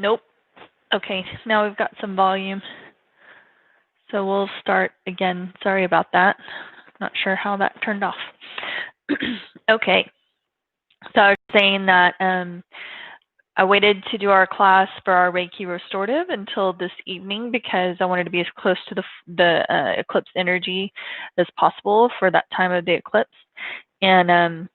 Nope. Okay, now we've got some volume. So we'll start again. Sorry about that. Not sure how that turned off. Okay. So I was saying that I waited to do our class for our Reiki Restorative until this evening because I wanted to be as close to the eclipse energy as possible for that time of the eclipse. And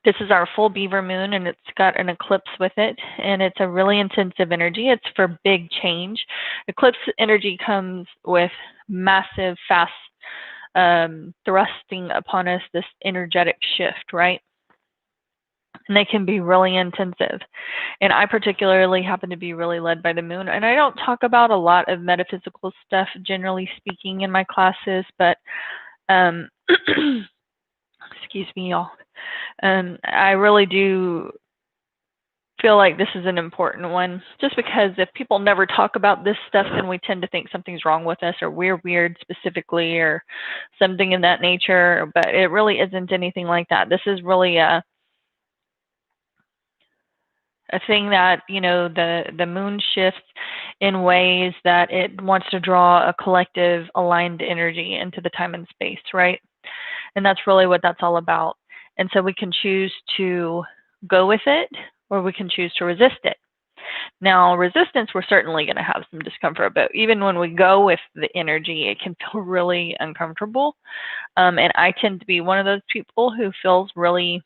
this is our full beaver moon, and it's got an eclipse with it, and it's a really intensive energy. It's for big change. Eclipse energy comes with massive, fast thrusting upon us, this energetic shift, right? And they can be really intensive. And I particularly happen to be really led by the moon. And I don't talk about a lot of metaphysical stuff, generally speaking, in my classes, but excuse me, y'all. I really do feel like this is an important one, just because if people never talk about this stuff, then we tend to think something's wrong with us, or we're weird specifically, or something in that nature. But it really isn't anything like that. This is really a thing that, you know, the moon shifts in ways that it wants to draw a collective aligned energy into the time and space, right? And that's really what that's all about. And so we can choose to go with it, or we can choose to resist it. Now, resistance, we're certainly going to have some discomfort, but even when we go with the energy, it can feel really uncomfortable. And I tend to be one of those people who feels really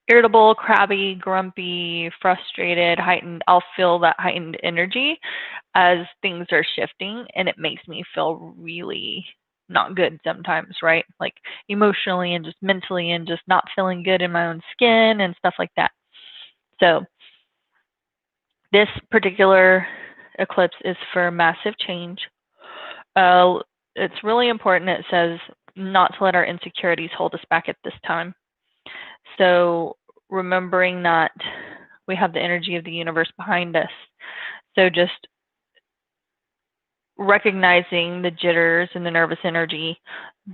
irritable, crabby, grumpy, frustrated, heightened. I'll feel that heightened energy as things are shifting, and it makes me feel really not good sometimes, right? Like emotionally and just mentally, and just not feeling good in my own skin and stuff like that. So this particular eclipse is for massive change. It's really important. It says not to let our insecurities hold us back at this time. So remembering that we have the energy of the universe behind us. So just recognizing the jitters and the nervous energy,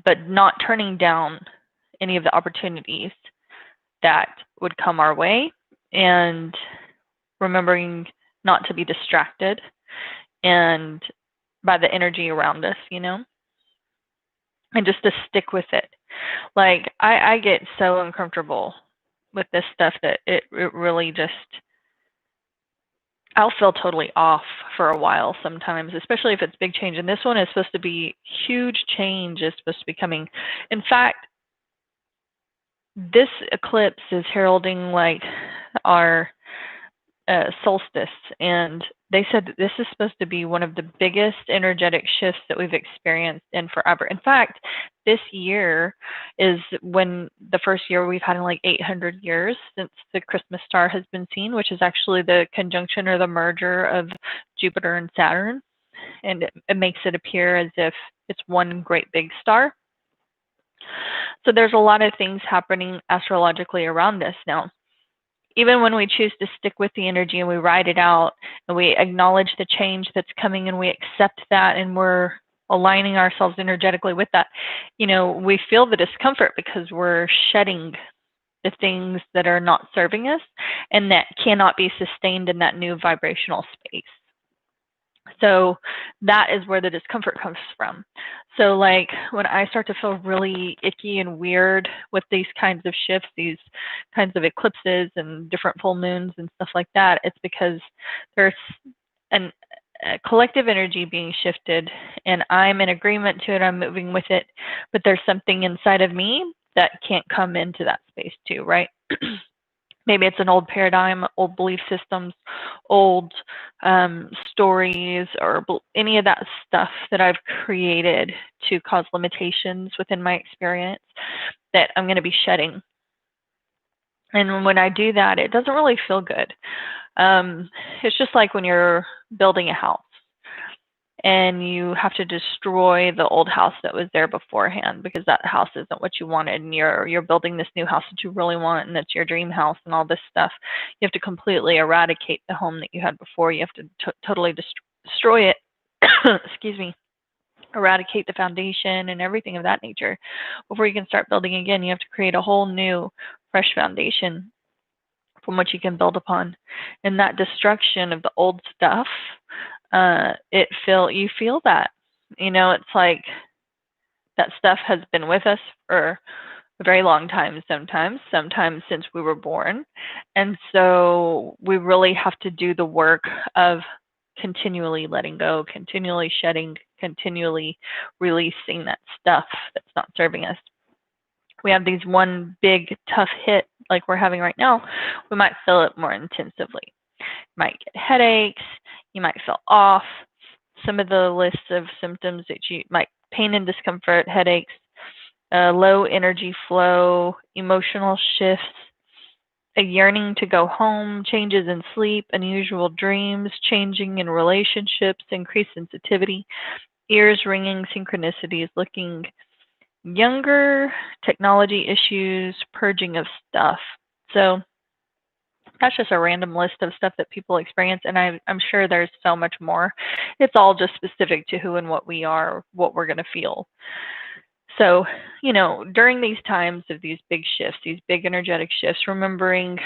but not turning down any of the opportunities that would come our way, and remembering not to be distracted and by the energy around us, you know, and just to stick with it. Like I get so uncomfortable with this stuff that it really just, I'll feel totally off for a while sometimes, especially if it's big change. And this one is supposed to be huge change is supposed to be coming. In fact, this eclipse is heralding like our solstice, and they said that this is supposed to be one of the biggest energetic shifts that we've experienced in forever. In fact, this year is when the first year we've had in like 800 years since the Christmas star has been seen, which is actually the conjunction or the merger of Jupiter and Saturn, and it makes it appear as if it's one great big star. So there's a lot of things happening astrologically around this now. Even when we choose to stick with the energy and we ride it out and we acknowledge the change that's coming and we accept that and we're aligning ourselves energetically with that, you know, we feel the discomfort because we're shedding the things that are not serving us and that cannot be sustained in that new vibrational space. So that is where the discomfort comes from. So like when I start to feel really icky and weird with these kinds of shifts, these kinds of eclipses and different full moons and stuff like that, it's because there's a collective energy being shifted, and I'm in agreement to it, I'm moving with it, but there's something inside of me that can't come into that space too, right? Maybe it's an old paradigm, old belief systems, old stories, or any of that stuff that I've created to cause limitations within my experience that I'm going to be shedding. And when I do that, it doesn't really feel good. It's just like when you're building a house and you have to destroy the old house that was there beforehand because that house isn't what you wanted, and you're building this new house that you really want, and it's your dream house and all this stuff. You have to completely eradicate the home that you had before. You have to totally destroy it. Excuse me. Eradicate the foundation and everything of that nature before you can start building again. You have to create a whole new, fresh foundation from which you can build upon. And that destruction of the old stuff, you feel that. It's like that stuff has been with us for a very long time sometimes since we were born. And so we really have to do the work of continually letting go, continually shedding, continually releasing that stuff that's not serving us. We have these one big tough hit like we're having right now, we might feel it more intensively. You might get headaches, you might feel off. Some of the lists of symptoms that you might pain and discomfort, headaches, low energy flow, emotional shifts, a yearning to go home, changes in sleep, unusual dreams, changing in relationships, increased sensitivity, ears ringing, synchronicities, looking younger, technology issues, purging of stuff. So that's just a random list of stuff that people experience, and I'm sure there's so much more. It's all just specific to who and what we are, what we're going to feel. So, during these times of these big shifts, these big energetic shifts, remembering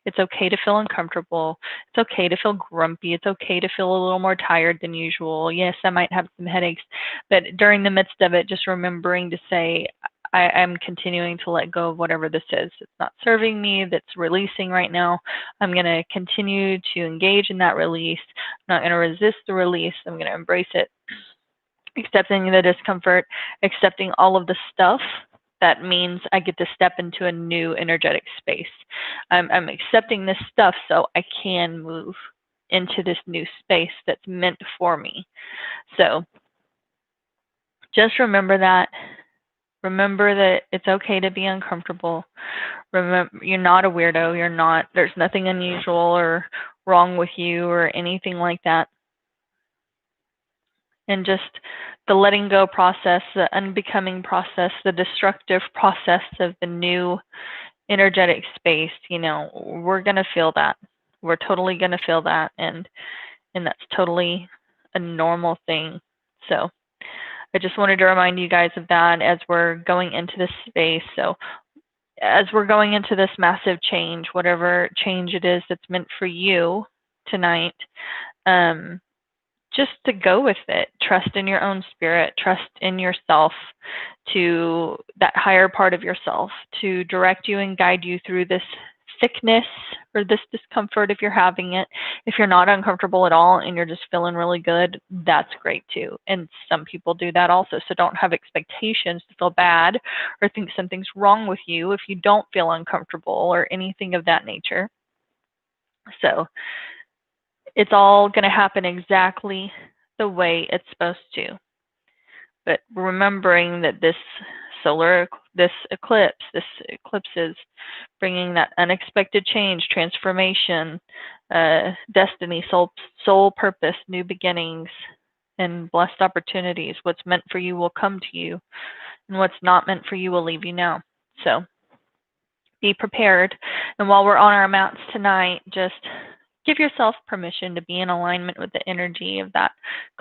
it's okay to feel uncomfortable. It's okay to feel grumpy. It's okay to feel a little more tired than usual. Yes, I might have some headaches, but during the midst of it, just remembering to say, I'm continuing to let go of whatever this is. It's not serving me, that's releasing right now. I'm going to continue to engage in that release. I'm not going to resist the release. I'm going to embrace it. Accepting the discomfort, accepting all of the stuff, that means I get to step into a new energetic space. I'm accepting this stuff so I can move into this new space that's meant for me. So just remember that. Remember that it's okay to be uncomfortable. Remember, you're not a weirdo. There's nothing unusual or wrong with you or anything like that. And just the letting go process, the unbecoming process, the destructive process of the new energetic space, we're going to feel that. We're totally going to feel that. And that's totally a normal thing. So I just wanted to remind you guys of that as we're going into this space. So as we're going into this massive change, whatever change it is that's meant for you tonight, just to go with it. Trust in your own spirit, trust in yourself, to that higher part of yourself, to direct you and guide you through this sickness or this discomfort if you're having it. If you're not uncomfortable at all and you're just feeling really good, that's great too. And some people do that also. So don't have expectations to feel bad or think something's wrong with you if you don't feel uncomfortable or anything of that nature. So it's all going to happen exactly the way it's supposed to. But remembering that this eclipse is bringing that unexpected change, transformation, destiny, soul purpose, new beginnings, and blessed opportunities. What's meant for you will come to you, and what's not meant for you will leave you now. So be prepared. And while we're on our mats tonight, just give yourself permission to be in alignment with the energy of that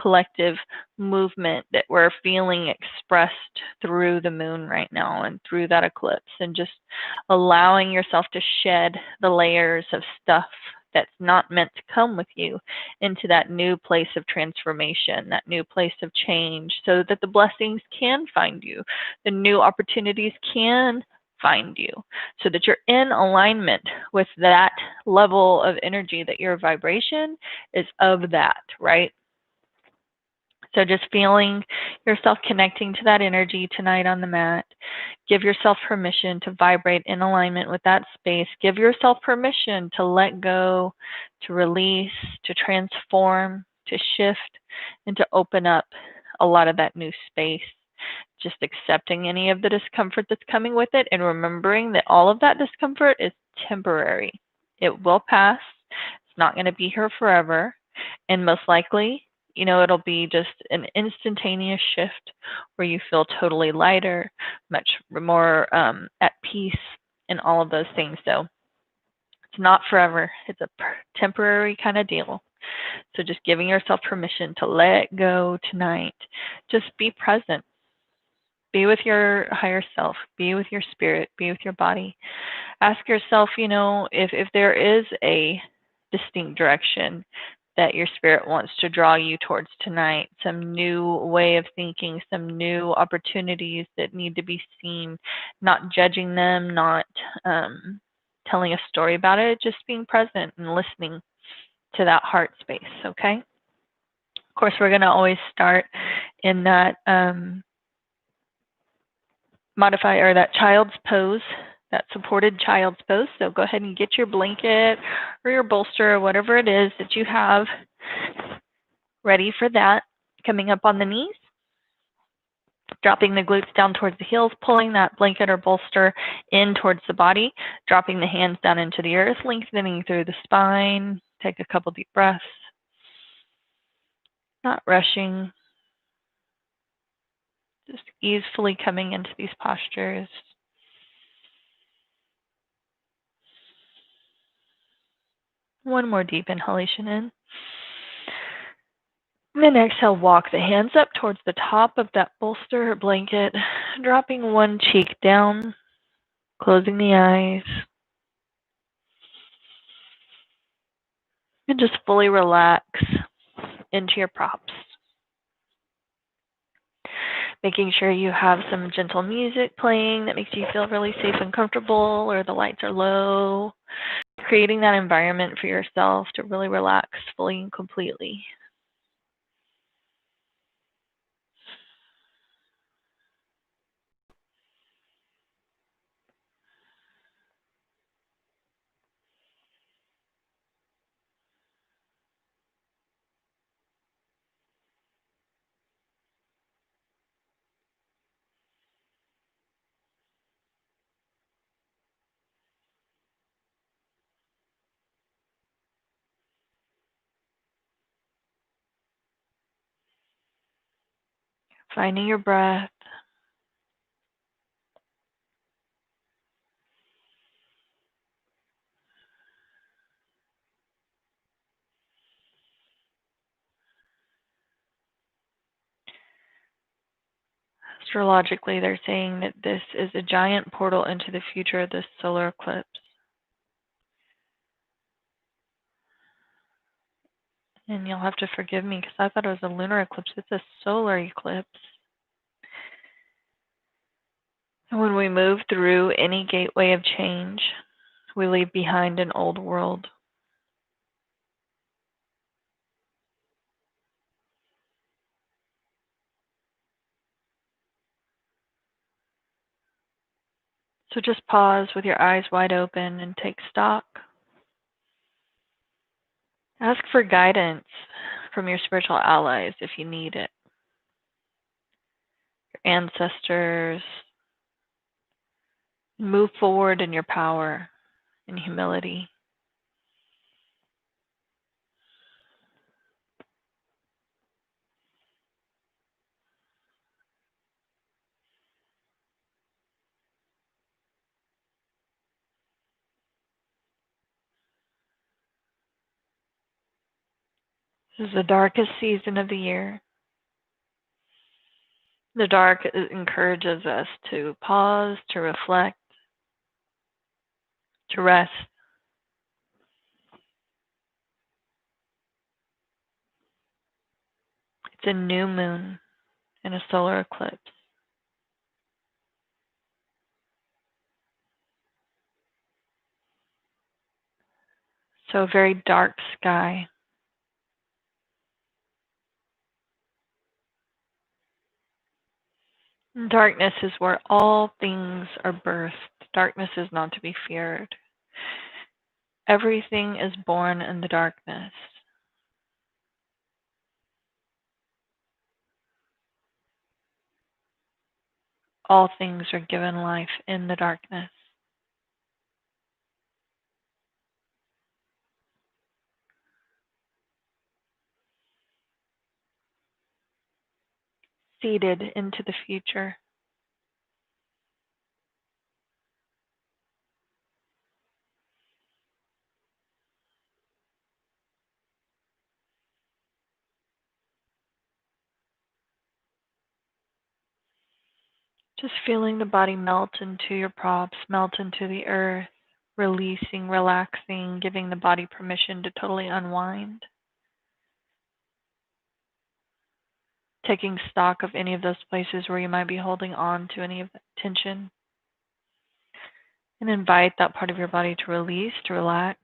collective movement that we're feeling expressed through the moon right now and through that eclipse, and just allowing yourself to shed the layers of stuff that's not meant to come with you into that new place of transformation, that new place of change, so that the blessings can find you, the new opportunities can find you, so that you're in alignment with that level of energy, that your vibration is of that, right? So just feeling yourself connecting to that energy tonight on the mat. Give yourself permission to vibrate in alignment with that space. Give yourself permission to let go, to release, to transform, to shift, and to open up a lot of that new space. Just accepting any of the discomfort that's coming with it, and remembering that all of that discomfort is temporary. It will pass. It's not going to be here forever. And most likely, it'll be just an instantaneous shift where you feel totally lighter, much more at peace, and all of those things. So it's not forever. It's a temporary kind of deal. So just giving yourself permission to let go tonight. Just be present. Be with your higher self. Be with your spirit. Be with your body. Ask yourself, if there is a distinct direction that your spirit wants to draw you towards tonight, some new way of thinking, some new opportunities that need to be seen, not judging them, not telling a story about it, just being present and listening to that heart space, okay? Of course, we're going to always start in that modify or that child's pose, that supported child's pose. So go ahead and get your blanket or your bolster or whatever it is that you have ready for that. Coming up on the knees, dropping the glutes down towards the heels, pulling that blanket or bolster in towards the body, dropping the hands down into the earth, lengthening through the spine. Take a couple deep breaths, not rushing, just easefully coming into these postures. One more deep inhalation in. And then exhale, walk the hands up towards the top of that bolster or blanket, dropping one cheek down, closing the eyes, and just fully relax into your props. Making sure you have some gentle music playing that makes you feel really safe and comfortable, or the lights are low. Creating that environment for yourself to really relax fully and completely. Finding your breath. Astrologically, they're saying that this is a giant portal into the future of this solar eclipse. And you'll have to forgive me because I thought it was a lunar eclipse. It's a solar eclipse. And when we move through any gateway of change, we leave behind an old world. So just pause with your eyes wide open and take stock. Ask for guidance from your spiritual allies if you need it. Your ancestors. Move forward in your power and humility. This is the darkest season of the year. The dark encourages us to pause, to reflect, to rest. It's a new moon and a solar eclipse. So a very dark sky. Darkness is where all things are birthed. Darkness is not to be feared. Everything is born in the darkness. All things are given life in the darkness. Seeded into the future. Just feeling the body melt into your props, melt into the earth. releasing, relaxing, giving the body permission to totally unwind. Taking stock of any of those places where you might be holding on to any of that tension. And invite that part of your body to release, to relax.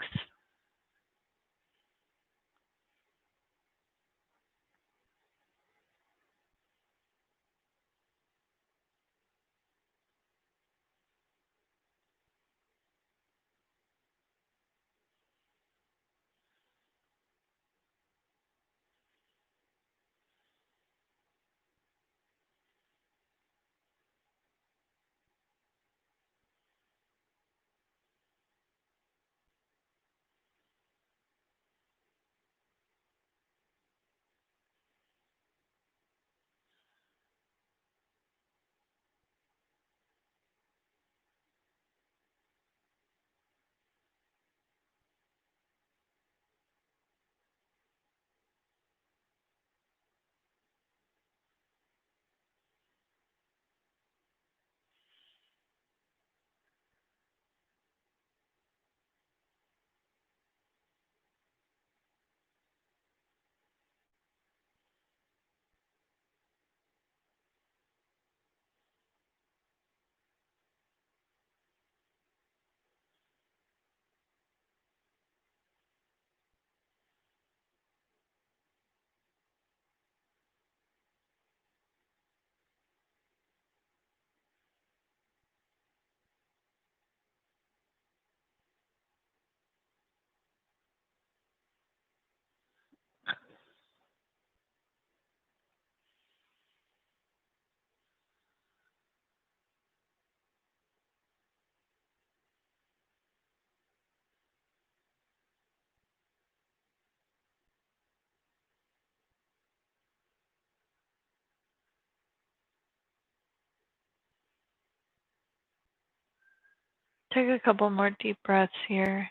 Take a couple more deep breaths here.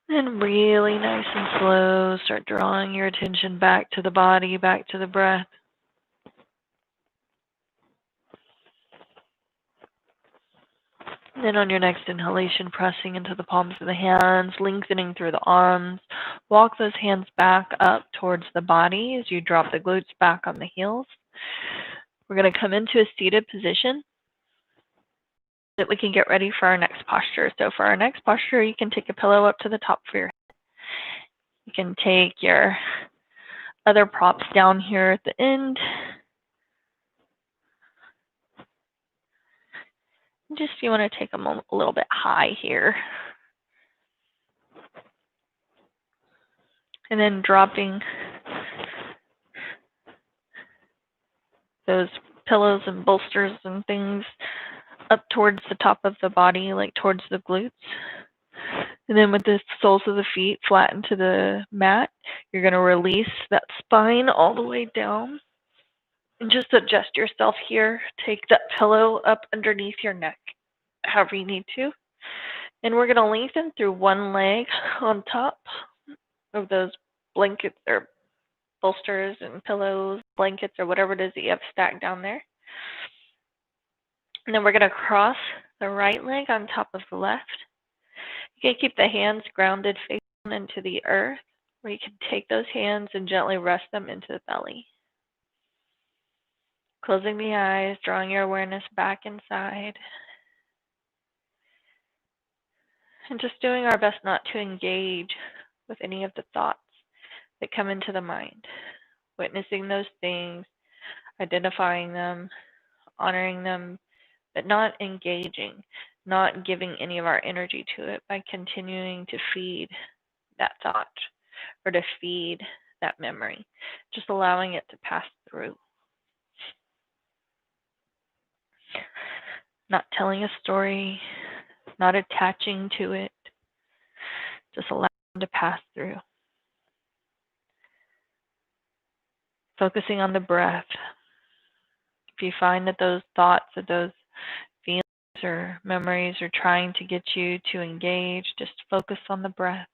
And really nice and slow, start drawing your attention back to the body, back to the breath. And then on your next inhalation, pressing into the palms of the hands, lengthening through the arms. Walk those hands back up towards the body as you drop the glutes back on the heels. We're going to come into a seated position so that we can get ready for our next posture. So for our next posture, you can take a pillow up to the top of your head. You can take your other props down here at the end. Just you want to take them a little bit high here. And then dropping those pillows and bolsters and things up towards the top of the body, like towards the glutes. And then with the soles of the feet flat into the mat, you're going to release that spine all the way down. And just adjust yourself here. Take that pillow up underneath your neck, however you need to. And we're going to lengthen through one leg on top of those blankets or bolsters and pillows, blankets, or whatever it is that you have stacked down there. And then we're going to cross the right leg on top of the left. You can keep the hands grounded face down into the earth, or you can take those hands and gently rest them into the belly. Closing the eyes, drawing your awareness back inside. And just doing our best not to engage with any of the thoughts that come into the mind. Witnessing those things, identifying them, honoring them, but not engaging, not giving any of our energy to it by continuing to feed that thought or to feed that memory, just allowing it to pass through. Not telling a story, not attaching to it, just allowing it to pass through. Focusing on the breath, If you find that those thoughts or those feelings or memories are trying to get you to engage, just focus on the breath.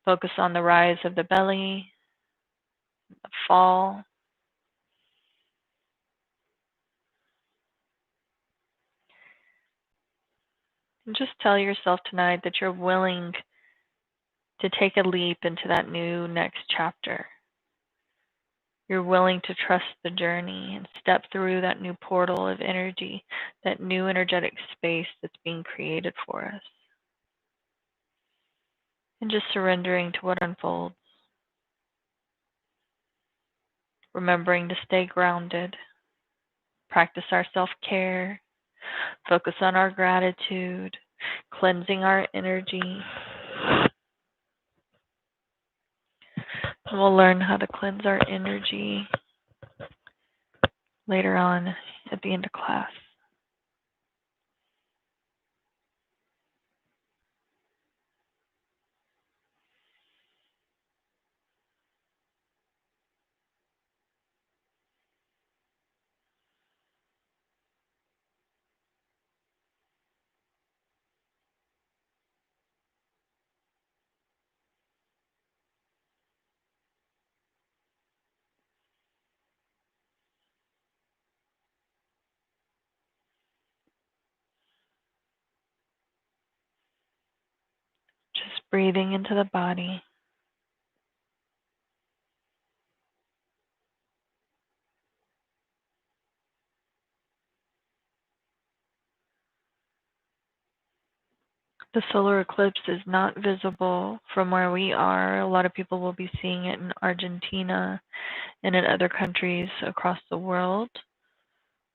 Focus on the rise of the belly, the fall. And just tell yourself tonight that you're willing to take a leap into that new next chapter. You're willing to trust the journey and step through that new portal of energy, that new energetic space that's being created for us. And just surrendering to what unfolds. Remembering to stay grounded, practice our self-care, focus on our gratitude, cleansing our energy. And we'll learn how to cleanse our energy later on at the end of class. Just breathing into the body. The solar eclipse is not visible from where we are. A lot of people will be seeing it in Argentina and in other countries across the world,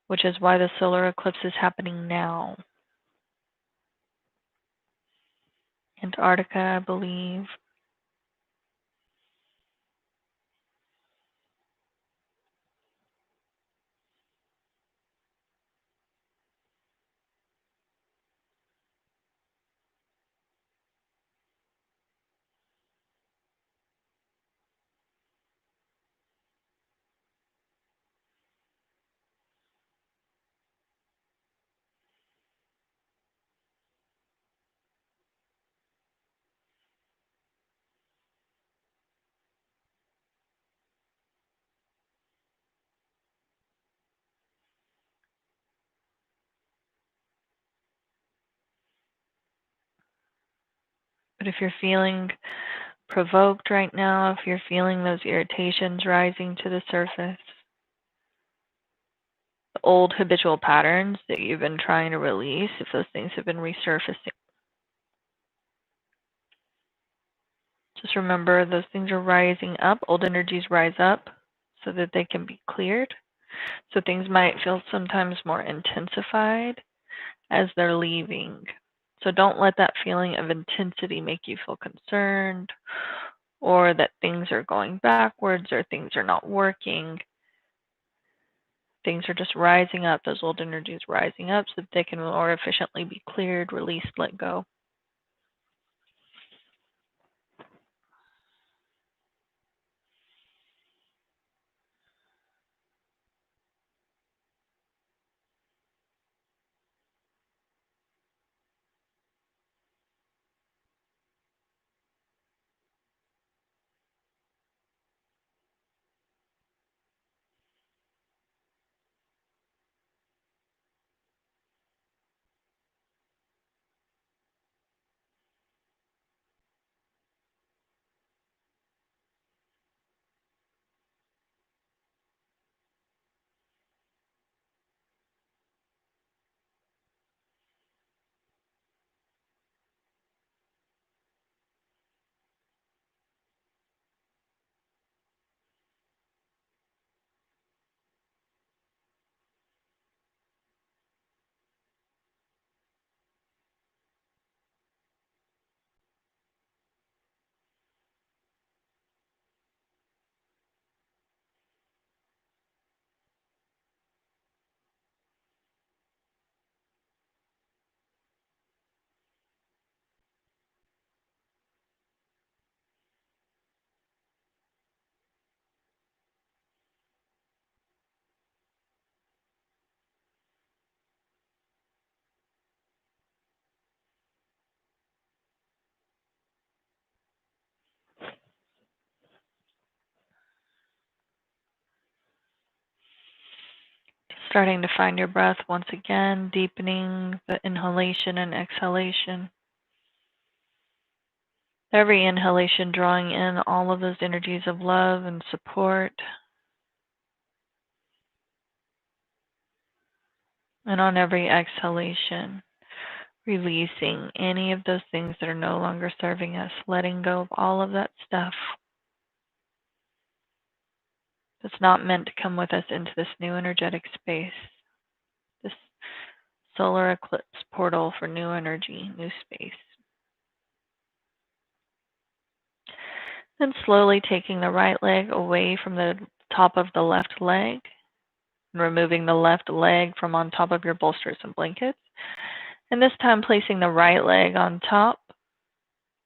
which is why the solar eclipse is happening now. Antarctica, I believe. But if you're feeling provoked right now, if you're feeling those irritations rising to the surface, the old habitual patterns that you've been trying to release, if those things have been resurfacing, just remember those things are rising up. Old energies rise up so that they can be cleared. So things might feel sometimes more intensified as they're leaving. So don't let that feeling of intensity make you feel concerned or that things are going backwards or things are not working. Things are just rising up, those old energies rising up so that they can more efficiently be cleared, released, let go. Starting to find your breath once again, deepening the inhalation and exhalation. Every inhalation drawing in all of those energies of love and support. And on every exhalation, releasing any of those things that are no longer serving us, letting go of all of that stuff that's not meant to come with us into this new energetic space, this solar eclipse portal for new energy, new space. Then slowly taking the right leg away from the top of the left leg, and removing the left leg from on top of your bolsters and blankets. And this time placing the right leg on top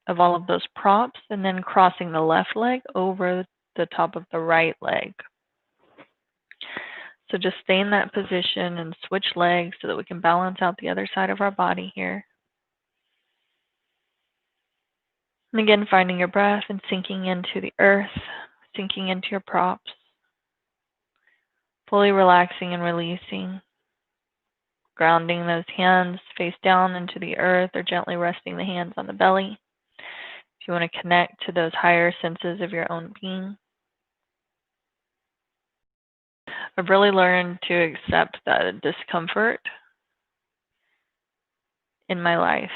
of all of those props, and then crossing the left leg over the top of the right leg. So just stay in that position and switch legs so that we can balance out the other side of our body here. And again, finding your breath and sinking into the earth, sinking into your props, fully relaxing and releasing, grounding those hands face down into the earth or gently resting the hands on the belly. If you want to connect to those higher senses of your own being. I've really learned to accept that discomfort in my life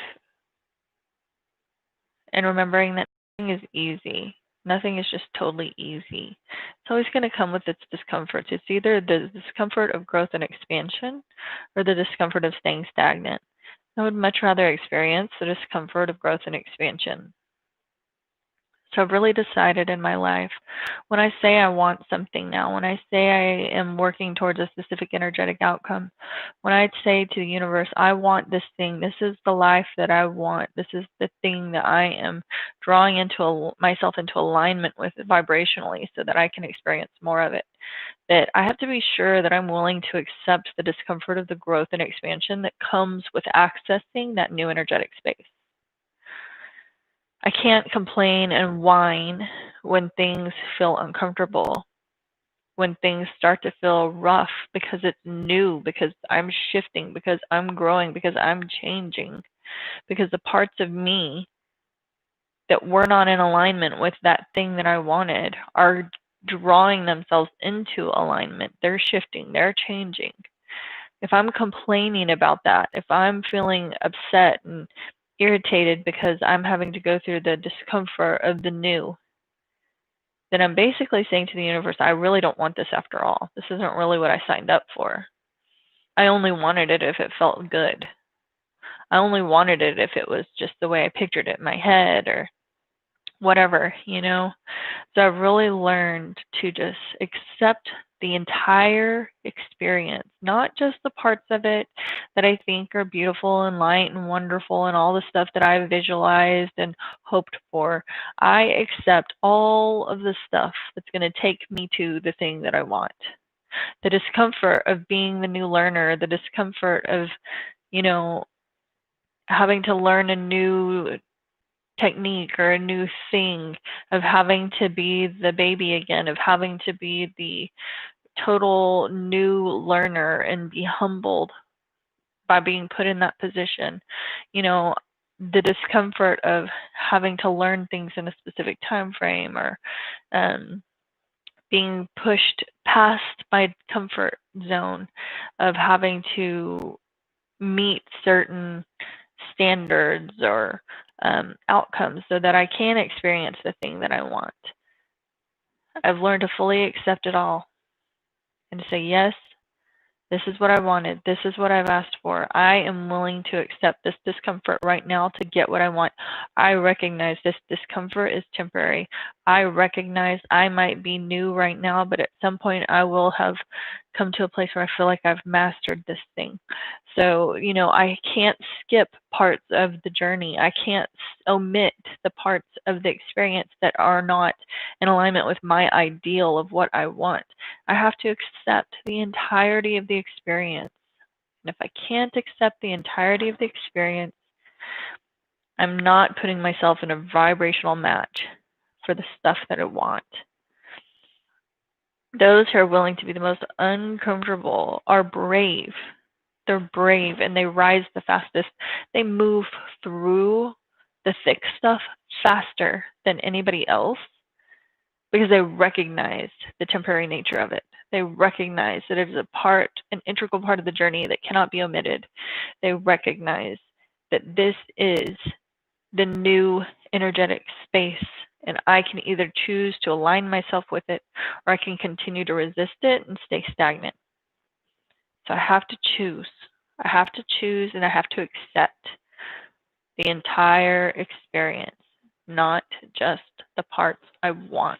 and remembering that nothing is easy. Nothing is just totally easy. It's always going to come with its discomforts. It's either the discomfort of growth and expansion or the discomfort of staying stagnant. I would much rather experience the discomfort of growth and expansion. So I've really decided in my life, when I say I want something now, when I say I am working towards a specific energetic outcome, when I say to the universe, I want this thing, this is the life that I want, this is the thing that I am drawing into myself into alignment with vibrationally so that I can experience more of it, that I have to be sure that I'm willing to accept the discomfort of the growth and expansion that comes with accessing that new energetic space. I can't complain and whine when things feel uncomfortable, when things start to feel rough because it's new, because I'm shifting, because I'm growing, because I'm changing, because the parts of me that were not in alignment with that thing that I wanted are drawing themselves into alignment. They're shifting, they're changing. If I'm complaining about that, if I'm feeling upset and irritated because I'm having to go through the discomfort of the new, then I'm basically saying to the universe, I really don't want this after all. This isn't really what I signed up for. I only wanted it if it felt good. I only wanted it if it was just the way I pictured it in my head or whatever, you know? So I've really learned to just accept the entire experience, not just the parts of it that I think are beautiful and light and wonderful and all the stuff that I've visualized and hoped for. I accept all of the stuff that's going to take me to the thing that I want. The discomfort of being the new learner, the discomfort of, you know, having to learn a new technique or a new thing, of having to be the baby again, of having to be the total new learner and be humbled by being put in that position. You know, the discomfort of having to learn things in a specific time frame, or being pushed past my comfort zone of having to meet certain standards or outcomes so that I can experience the thing that I want. I've learned to fully accept it all and to say, yes, this is what I wanted. This is what I've asked for. I am willing to accept this discomfort right now to get what I want. I recognize this discomfort is temporary. I recognize I might be new right now, but at some point I will have come to a place where I feel like I've mastered this thing. So, you know, I can't skip parts of the journey. I can't omit the parts of the experience that are not in alignment with my ideal of what I want. I have to accept the entirety of the experience. And if I can't accept the entirety of the experience, I'm not putting myself in a vibrational match for the stuff that I want. Those who are willing to be the most uncomfortable are brave. They're brave and they rise the fastest. They move through the thick stuff faster than anybody else because they recognized the temporary nature of it. They recognize that it is a part, an integral part of the journey that cannot be omitted. They recognize that this is the new energetic space, and I can either choose to align myself with it or I can continue to resist it and stay stagnant. So I have to choose. I have to choose and I have to accept the entire experience, not just the parts I want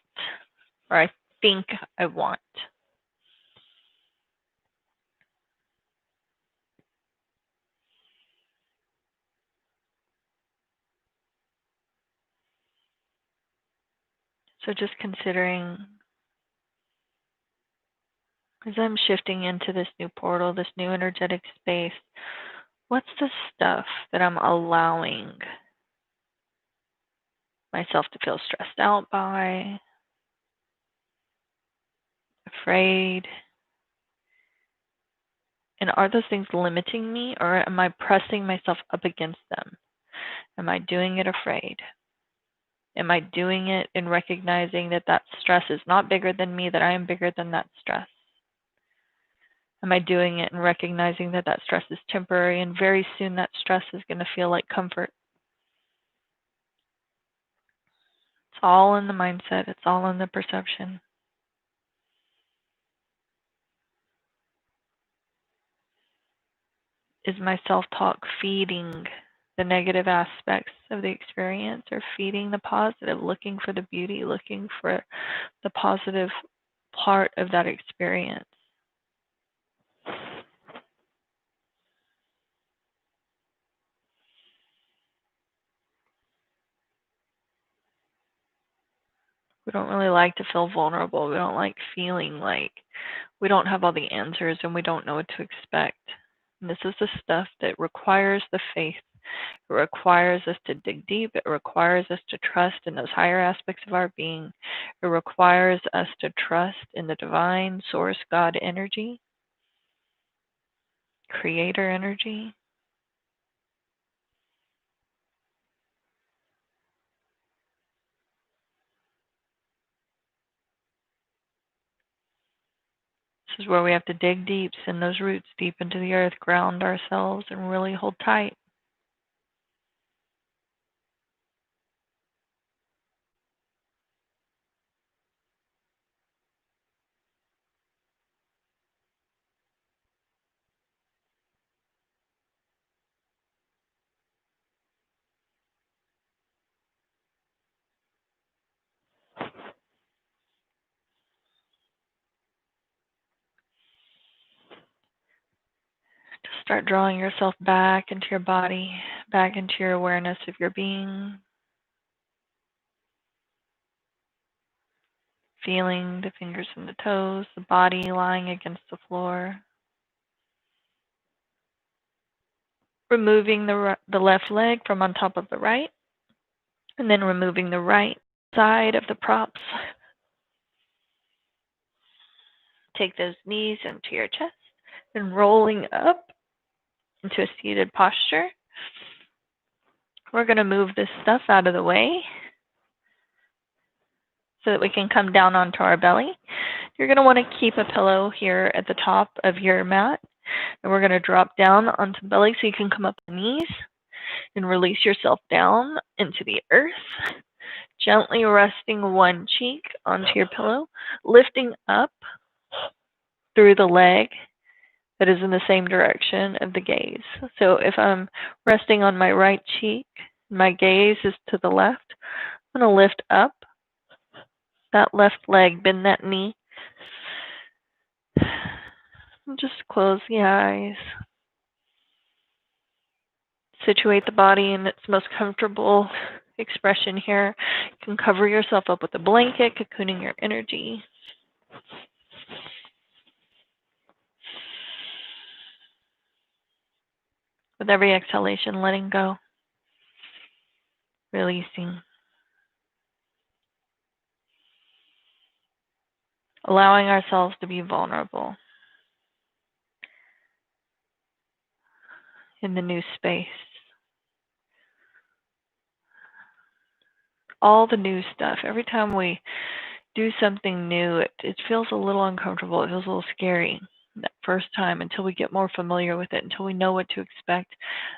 or I think I want. So just considering as I'm shifting into this new portal, this new energetic space, what's the stuff that I'm allowing myself to feel stressed out by, afraid? And are those things limiting me or am I pressing myself up against them? Am I doing it afraid? Am I doing it in recognizing that that stress is not bigger than me, that I am bigger than that stress? Am I doing it in recognizing that that stress is temporary and very soon that stress is going to feel like comfort? It's all in the mindset. It's all in the perception. Is my self-talk feeding the negative aspects of the experience or feeding the positive, looking for the beauty, looking for the positive part of that experience? We don't really like to feel vulnerable. We don't like feeling like we don't have all the answers and we don't know what to expect. And this is the stuff that requires the faith. It requires us to dig deep. It requires us to trust in those higher aspects of our being. It requires us to trust in the divine source God energy, creator energy. This is where we have to dig deep, send those roots deep into the earth, ground ourselves, and really hold tight. Just start drawing yourself back into your body, back into your awareness of your being, feeling the fingers and the toes, the body lying against the floor. Removing the left leg from on top of the right, and then removing the right side of the props. Take those knees into your chest and rolling up into a seated posture. We're going to move this stuff out of the way so that we can come down onto our belly. You're going to want to keep a pillow here at the top of your mat. And we're going to drop down onto the belly so you can come up the knees and release yourself down into the earth. Gently resting one cheek onto your pillow, lifting up through the leg that is in the same direction of the gaze. So if I'm resting on my right cheek, my gaze is to the left, I'm going to lift up that left leg, bend that knee. And just close the eyes. Situate the body in its most comfortable expression here. You can cover yourself up with a blanket, cocooning your energy. With every exhalation, letting go, releasing. allowing ourselves to be vulnerable in the new space. All the new stuff. Every time we do something new, it feels a little uncomfortable. It feels a little scary that first time until we get more familiar with it, until we know what to expect,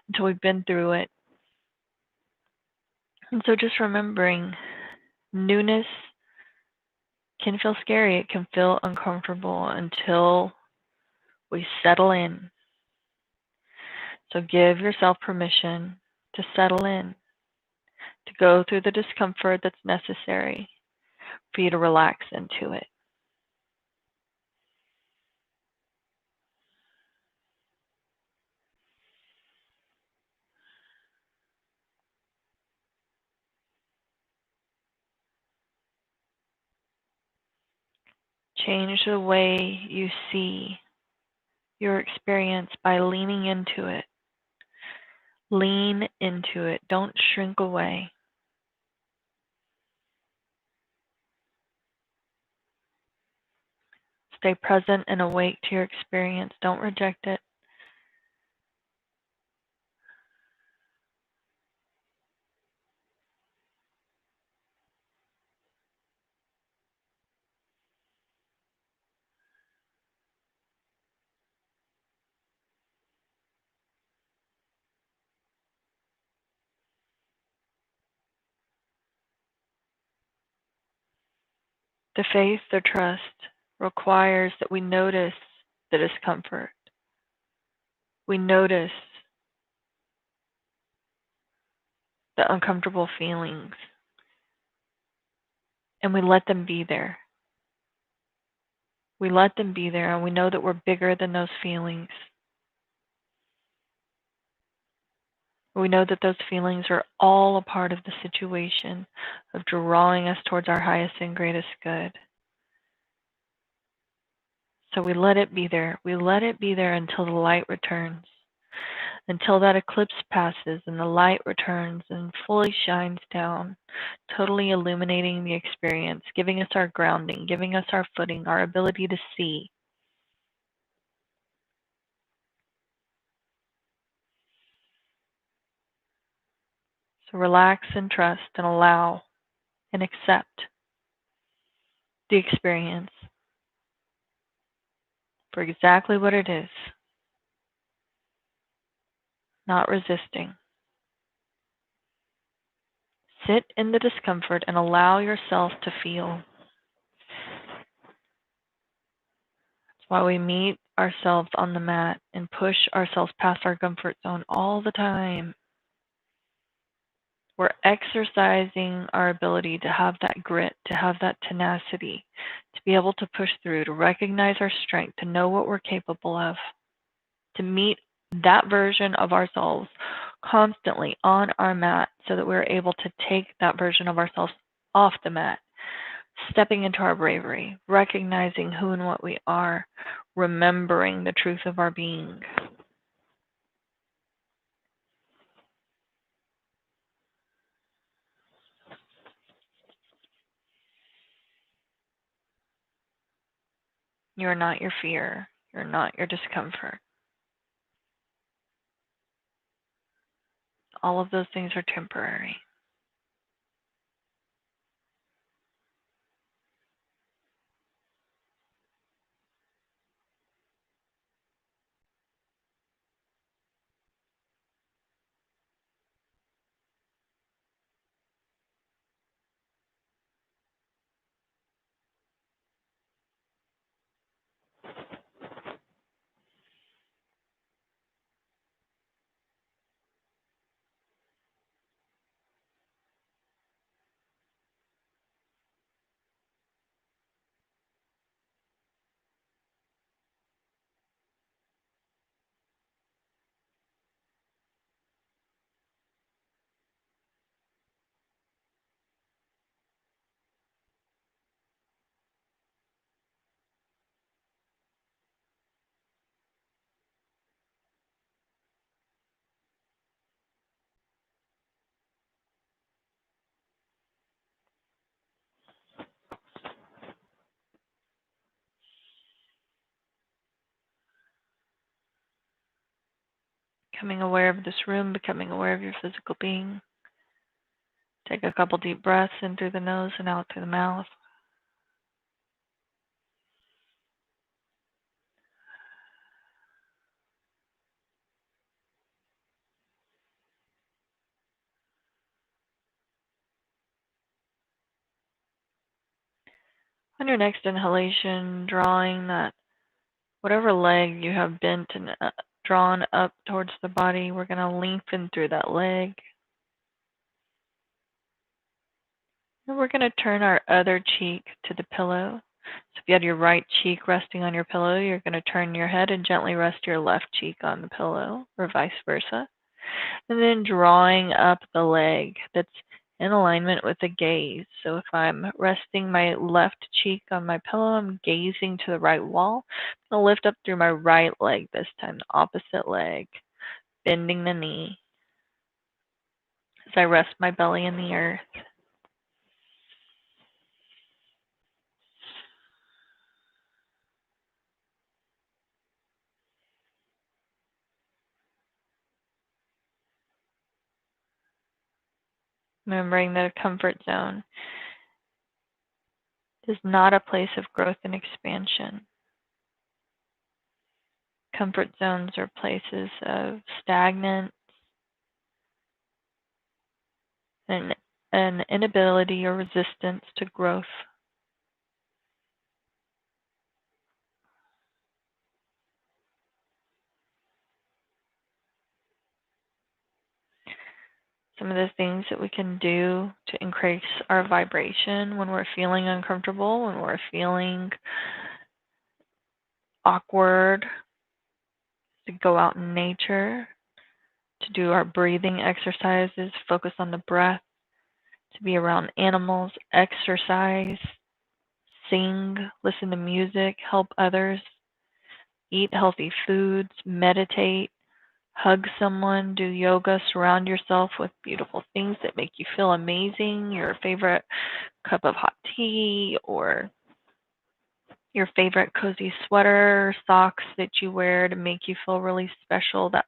until we've been through it. And so just remembering newness can feel scary. It can feel uncomfortable until we settle in. So give yourself permission to settle in, to go through the discomfort that's necessary for you to relax into it. Change the way you see your experience by leaning into it. Lean into it. Don't shrink away. Stay present and awake to your experience. Don't reject it. The faith or trust requires that we notice the discomfort. We notice the uncomfortable feelings, and we let them be there. We let them be there, and we know that we're bigger than those feelings. We know that those feelings are all a part of the situation of drawing us towards our highest and greatest good. So we let it be there. We let it be there until the light returns, until that eclipse passes and the light returns and fully shines down, totally illuminating the experience, giving us our grounding, giving us our footing, our ability to see. So relax and trust and allow and accept the experience for exactly what it is, not resisting. Sit in the discomfort and allow yourself to feel. That's why we meet ourselves on the mat and push ourselves past our comfort zone all the time. We're exercising our ability to have that grit, to have that tenacity, to be able to push through, to recognize our strength, to know what we're capable of, to meet that version of ourselves constantly on our mat so that we're able to take that version of ourselves off the mat, stepping into our bravery, recognizing who and what we are, remembering the truth of our being. You're not your fear. You're not your discomfort. All of those things are temporary. Becoming aware of this room, becoming aware of your physical being. Take a couple deep breaths in through the nose and out through the mouth. On your next inhalation, drawing that whatever leg you have bent and drawn up towards the body, we're going to lengthen through that leg. And we're going to turn our other cheek to the pillow. So if you had your right cheek resting on your pillow, you're going to turn your head and gently rest your left cheek on the pillow, or vice versa. And then drawing up the leg that's in alignment with the gaze. So if I'm resting my left cheek on my pillow, I'm gazing to the right wall. I'm going to lift up through my right leg this time, the opposite leg, bending the knee as I rest my belly in the earth. Remembering that a comfort zone is not a place of growth and expansion. Comfort zones are places of stagnant and an inability or resistance to growth. Some of the things that we can do to increase our vibration when we're feeling uncomfortable, when we're feeling awkward, to go out in nature, to do our breathing exercises, focus on the breath, to be around animals, exercise, sing, listen to music, help others, eat healthy foods, meditate, hug someone, do yoga, surround yourself with beautiful things that make you feel amazing, your favorite cup of hot tea, or your favorite cozy sweater, socks that you wear to make you feel really special, that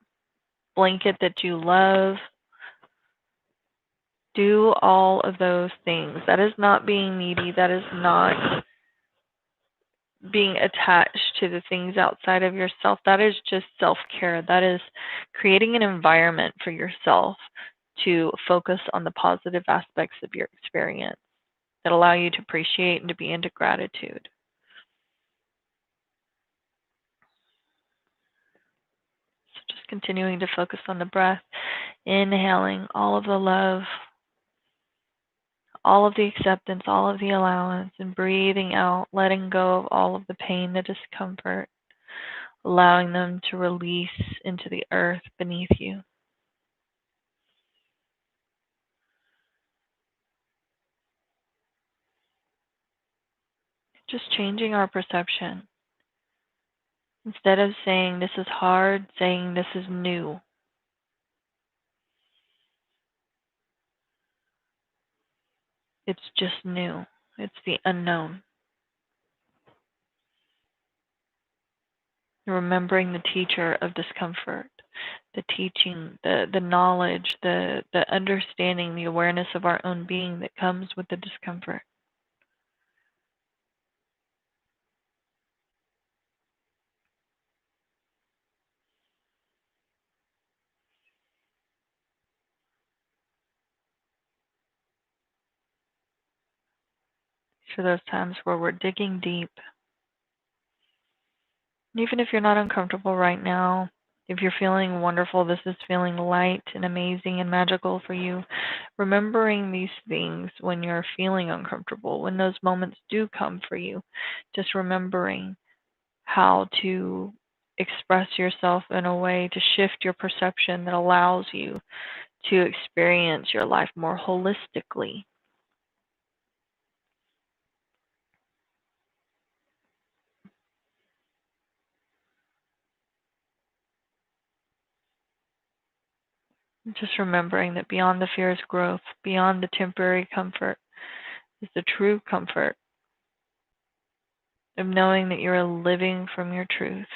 blanket that you love. Do all of those things. That is not being needy. That is not being attached to the things outside of yourself. That is just self-care. That is creating an environment for yourself to focus on the positive aspects of your experience that allow you to appreciate and to be into gratitude. So just continuing to focus on the breath, inhaling all of the love, all of the acceptance, all of the allowance, and breathing out, letting go of all of the pain, the discomfort, allowing them to release into the earth beneath you. Just changing our perception. Instead of saying this is hard, saying this is new. It's just new. It's the unknown. Remembering the teacher of discomfort, the teaching, the knowledge, the understanding, the awareness of our own being that comes with the discomfort. For those times where we're digging deep. Even if you're not uncomfortable right now, if you're feeling wonderful, this is feeling light and amazing and magical for you, remembering these things when you're feeling uncomfortable, when those moments do come for you, just remembering how to express yourself in a way to shift your perception that allows you to experience your life more holistically. Just remembering that beyond the fear is growth, beyond the temporary comfort is the true comfort of knowing that you're living from your truth.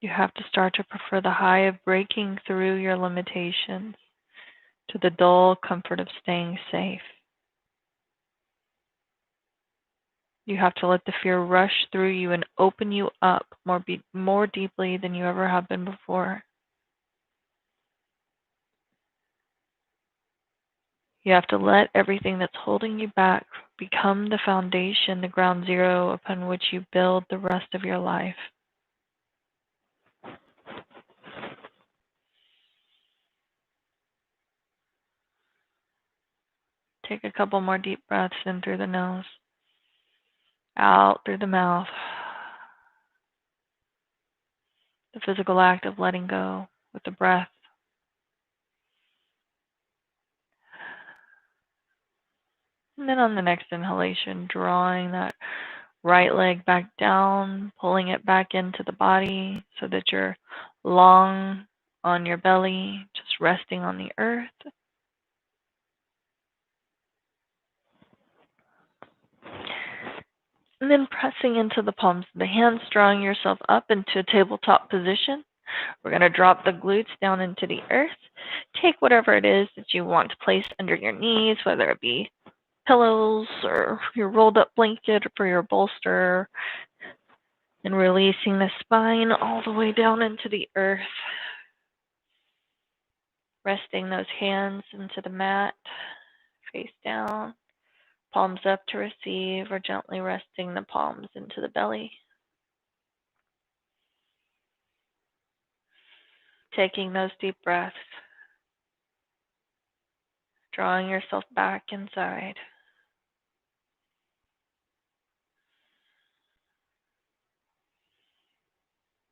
You have to start to prefer the high of breaking through your limitations to the dull comfort of staying safe. You have to let the fear rush through you and open you up more deeply than you ever have been before. You have to let everything that's holding you back become the foundation, the ground zero upon which you build the rest of your life. Take a couple more deep breaths in through the nose, out through the mouth. The physical act of letting go with the breath. And then on the next inhalation, drawing that right leg back down, pulling it back into the body so that you're long on your belly, just resting on the earth. And then pressing into the palms of the hands, drawing yourself up into a tabletop position. We're going to drop the glutes down into the earth. Take whatever it is that you want to place under your knees, whether it be pillows or your rolled up blanket for your bolster, and releasing the spine all the way down into the earth. Resting those hands into the mat, face down, palms up to receive, or gently resting the palms into the belly. Taking those deep breaths, drawing yourself back inside.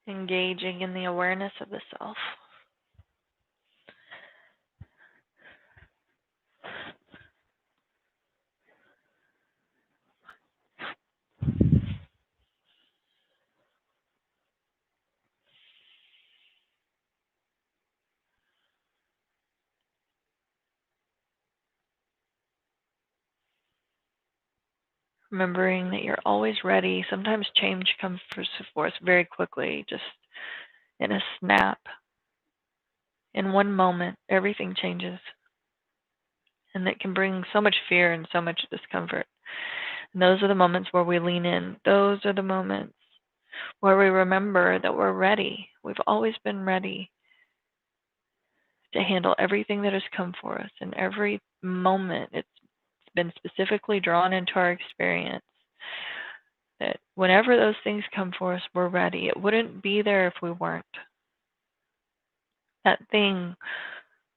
Engaging in the awareness of the self. Remembering that you're always ready. Sometimes change comes for us very quickly, just in a snap. In one moment, everything changes. And that can bring so much fear and so much discomfort. And those are the moments where we lean in. Those are the moments where we remember that we're ready. We've always been ready to handle everything that has come for us. In every moment, it's been specifically drawn into our experience that whenever those things come for us, we're ready. It wouldn't be there if we weren't. That thing,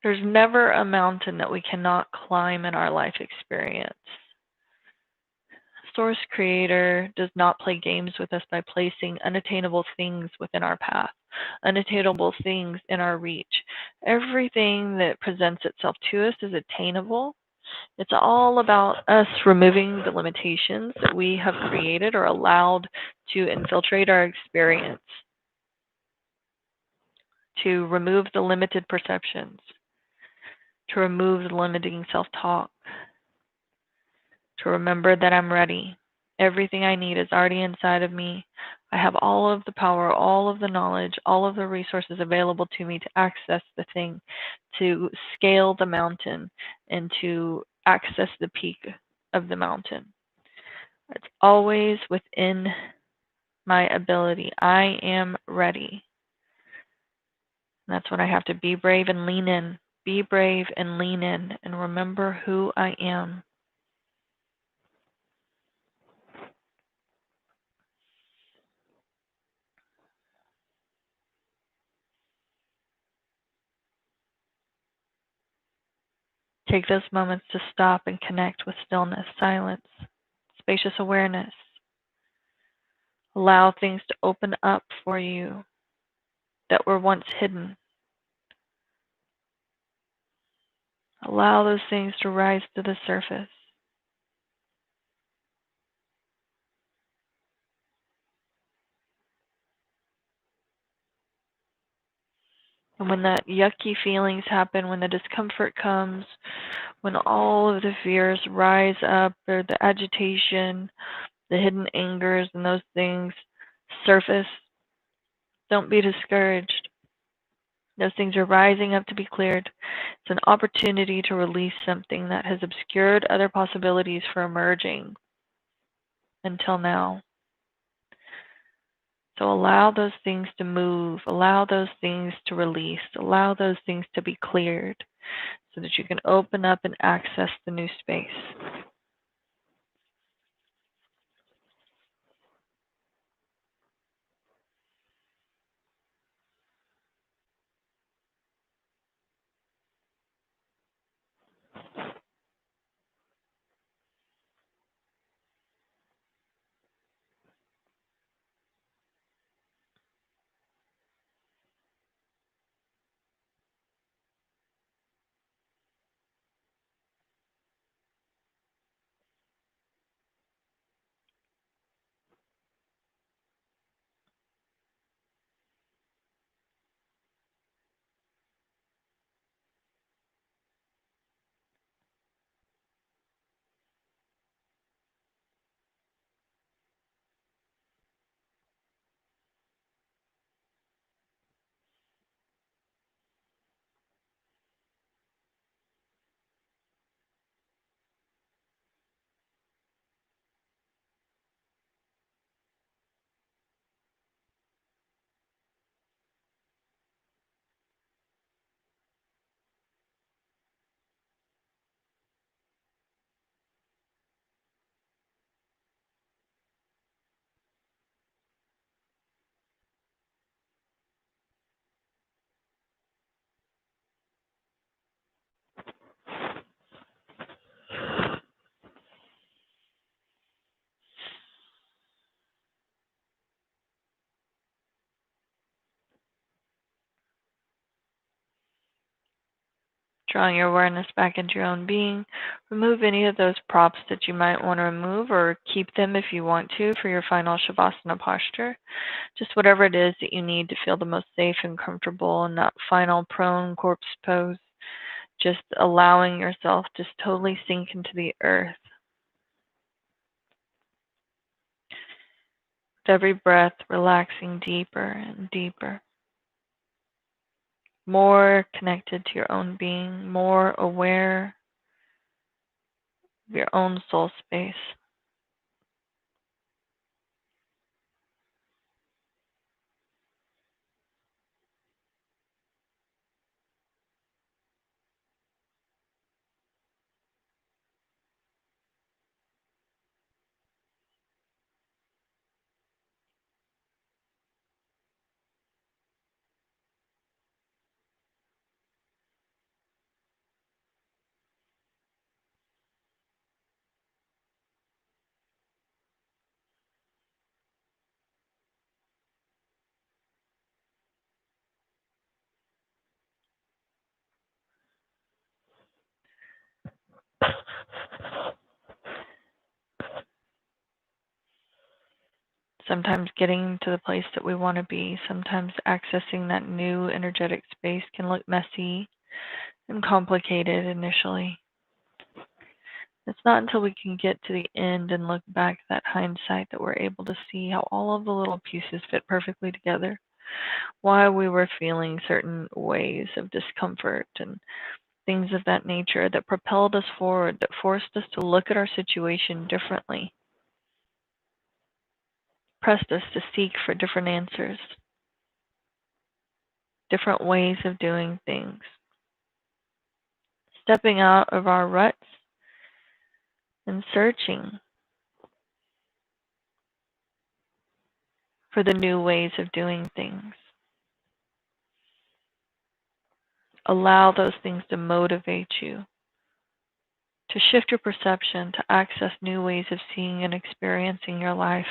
there's never a mountain that we cannot climb in our life experience. Source Creator does not play games with us by placing unattainable things within our path, unattainable things in our reach. Everything that presents itself to us is attainable. It's all about us removing the limitations that we have created or allowed to infiltrate our experience, to remove the limited perceptions, to remove the limiting self-talk, to remember that I'm ready. Everything I need is already inside of me. I have all of the power, all of the knowledge, all of the resources available to me to access the thing, to scale the mountain, and to access the peak of the mountain. It's always within my ability. I am ready. And that's when I have to be brave and lean in. Be brave and lean in and remember who I am. Take those moments to stop and connect with stillness, silence, spacious awareness. Allow things to open up for you that were once hidden. Allow those things to rise to the surface. And when that yucky feelings happen, when the discomfort comes, when all of the fears rise up, or the agitation, the hidden angers, and those things surface, Don't be discouraged. Those things are rising up to be cleared. It's an opportunity to release something that has obscured other possibilities for emerging until now. So allow those things to move, allow those things to release, allow those things to be cleared so that you can open up and access the new space. Drawing your awareness back into your own being. Remove any of those props that you might want to remove, or keep them if you want to for your final Shavasana posture. Just whatever it is that you need to feel the most safe and comfortable in that final prone corpse pose. Just allowing yourself to totally sink into the earth. With every breath, relaxing deeper and deeper. More connected to your own being, more aware of your own soul space. Sometimes getting to the place that we want to be, sometimes accessing that new energetic space can look messy and complicated initially. It's not until we can get to the end and look back at that hindsight that we're able to see how all of the little pieces fit perfectly together. Why we were feeling certain ways of discomfort and things of that nature that propelled us forward, that forced us to look at our situation differently, pressed us to seek for different answers, different ways of doing things, stepping out of our ruts and searching for the new ways of doing things. Allow those things to motivate you, to shift your perception, to access new ways of seeing and experiencing your life.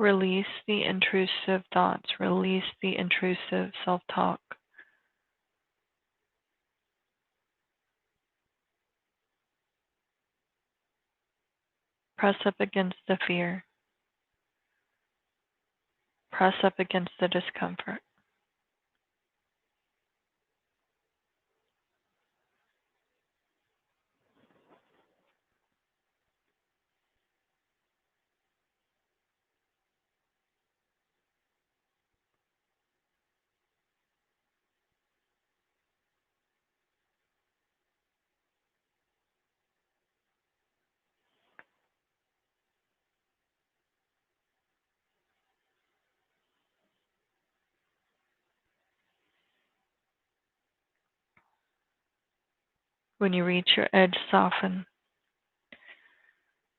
Release the intrusive thoughts. Release the intrusive self-talk. Press up against the fear. Press up against the discomfort. When you reach your edge, soften.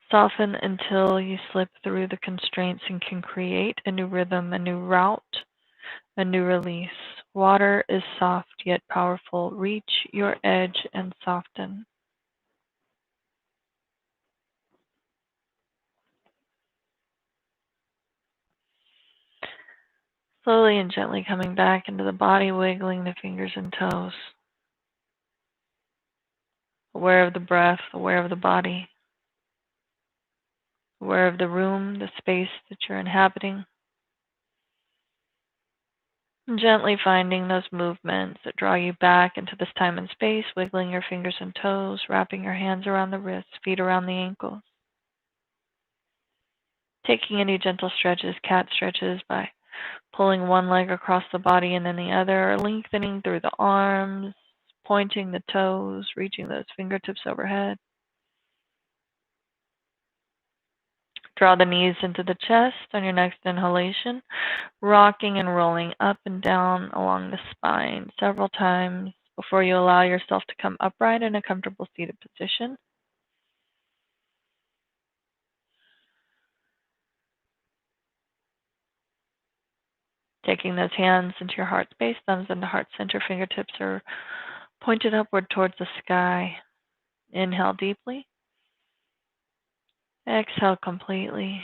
Soften until you slip through the constraints and can create a new rhythm, a new route, a new release. Water is soft yet powerful. Reach your edge and soften. Slowly and gently coming back into the body, wiggling the fingers and toes. Aware of the breath, aware of the body, aware of the room, the space that you're inhabiting. And gently finding those movements that draw you back into this time and space, wiggling your fingers and toes, wrapping your hands around the wrists, feet around the ankles. Taking any gentle stretches, cat stretches, by pulling one leg across the body and then the other, or lengthening through the arms, pointing the toes, reaching those fingertips overhead. Draw the knees into the chest on your next inhalation, rocking and rolling up and down along the spine several times before you allow yourself to come upright in a comfortable seated position. Taking those hands into your heart space, thumbs into heart center, fingertips are pointed upward towards the sky. Inhale deeply. Exhale completely.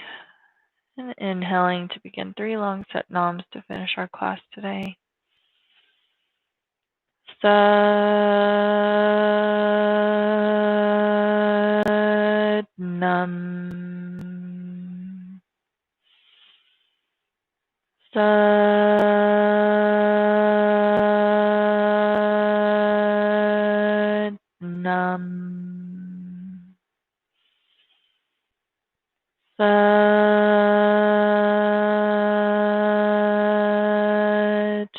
And inhaling to begin 3 long set noms to finish our class today. Sat Nam. Sat Nam. Sat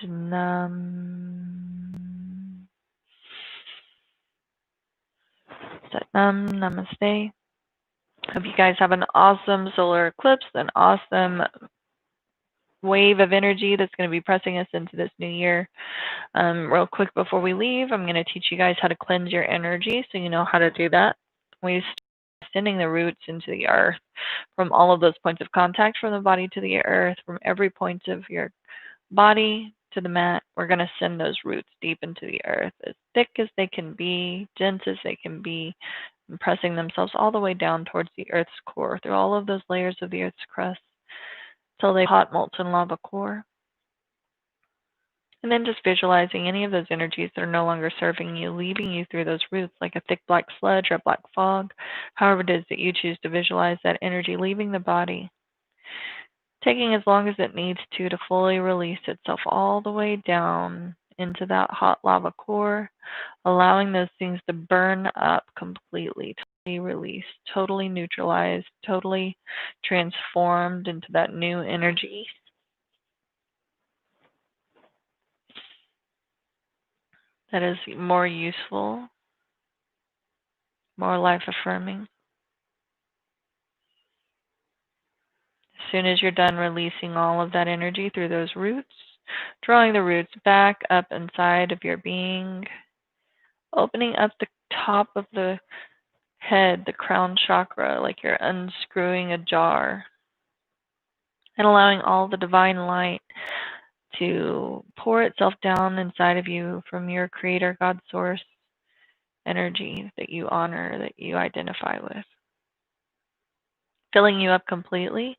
Nam. Sat Nam. Namaste. Hope you guys have an awesome solar eclipse, an awesome wave of energy that's going to be pressing us into this new year. Real quick before we leave, I'm going to teach you guys how to cleanse your energy so you know how to do that. We start sending the roots into the earth from all of those points of contact, from the body to the earth, from every point of your body to the mat. We're going to send those roots deep into the earth, as thick as they can be, dense as they can be, and pressing themselves all the way down towards the earth's core, through all of those layers of the earth's crust, till they hot molten lava core. And then just visualizing any of those energies that are no longer serving you, leaving you through those roots like a thick black sludge or a black fog, however it is that you choose to visualize that energy leaving the body, taking as long as it needs to fully release itself all the way down into that hot lava core, allowing those things to burn up completely, totally released, totally neutralized, totally transformed into that new energy that is more useful, more life affirming. As soon as you're done releasing all of that energy through those roots, drawing the roots back up inside of your being, opening up the top of the head, the crown chakra, like you're unscrewing a jar, and allowing all the divine light to pour itself down inside of you from your creator, God source energy that you honor, that you identify with, filling you up completely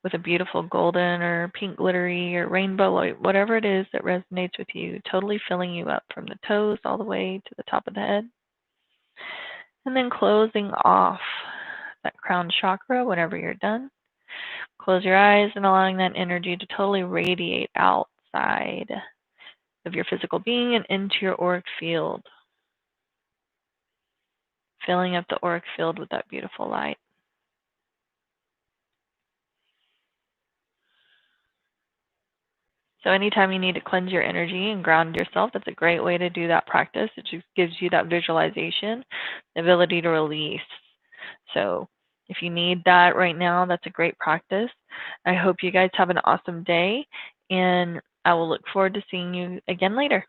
with a beautiful golden or pink glittery or rainbow light, whatever it is that resonates with you, totally filling you up from the toes all the way to the top of the head. And then closing off that crown chakra whenever you're done. Close your eyes and allowing that energy to totally radiate outside of your physical being and into your auric field, filling up the auric field with that beautiful light. So anytime you need to cleanse your energy and ground yourself, that's a great way to do that practice. It just gives you that visualization, the ability to release. So if you need that right now, that's a great practice. I hope you guys have an awesome day, and I will look forward to seeing you again later.